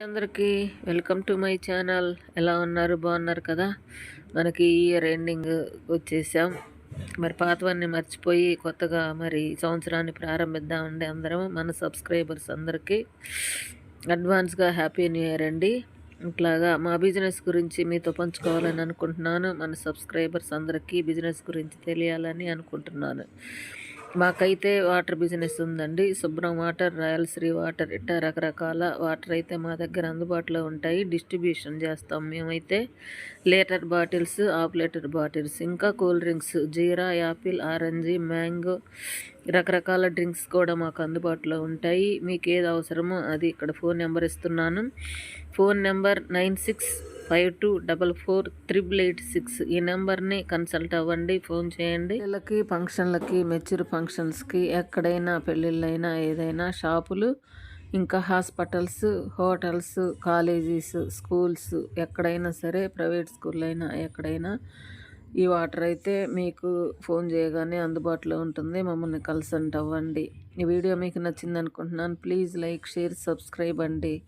అందరికీ welcome to my channel. ఎలా ఉన్నారు? బాగున్నారు కదా? మనకి ఈ ఇయర్ ఎండింగ్ వచ్చేసాం. మరి పాతవన్నీ మర్చిపోయి కొత్తగా మరి సంవత్సరాన్ని ప్రారంభిద్దామండి. అందరం మన సబ్స్క్రైబర్స్ అందరికీ అడ్వాన్స్గా హ్యాపీ న్యూ ఇయర్ అండి. ఇట్లాగా మా బిజినెస్ గురించి మీతో పంచుకోవాలని అనుకుంటున్నాను. మన సబ్స్క్రైబర్స్ అందరికీ బిజినెస్ గురించి తెలియాలని అనుకుంటున్నాను. మాకైతే వాటర్ బిజినెస్ ఉందండి. శుభ్రం వాటర్, రాయలశ్రీ వాటర్, ఇట్టా రకరకాల వాటర్ అయితే మా దగ్గర అందుబాటులో ఉంటాయి. డిస్ట్రిబ్యూషన్ చేస్తాం మేమైతే. Litre bottles, half litre bottles, ఇంకా కూల్ డ్రింక్స్, జీరా, యాపిల్, ఆరెంజీ, మ్యాంగో, రకరకాల డ్రింక్స్ కూడా మాకు అందుబాటులో ఉంటాయి. మీకు ఏది అవసరమో అది ఇక్కడ ఫోన్ నెంబర్ ఇస్తున్నాను. Phone number 9652448886. ఈ నెంబర్ని కన్సల్ట్ అవ్వండి, ఫోన్ చేయండి. పిల్లలకి, ఫంక్షన్లకి, మెచ్యూర్ ఫంక్షన్స్కి, ఎక్కడైనా పెళ్ళిళ్ళైనా, ఏదైనా షాపులు, ఇంకా హాస్పిటల్స్, హోటల్స్, కాలేజీస్, స్కూల్స్, ఎక్కడైనా సరే, ప్రైవేట్ స్కూల్ అయినా ఎక్కడైనా ఈ వాటర్ అయితే మీకు ఫోన్ చేయగానే అందుబాటులో ఉంటుంది. మమ్మల్ని కన్సల్ట్ అవ్వండి. ఈ వీడియో మీకు నచ్చింది అనుకుంటున్నాను. ప్లీజ్ లైక్, షేర్, సబ్స్క్రైబ్ అండి.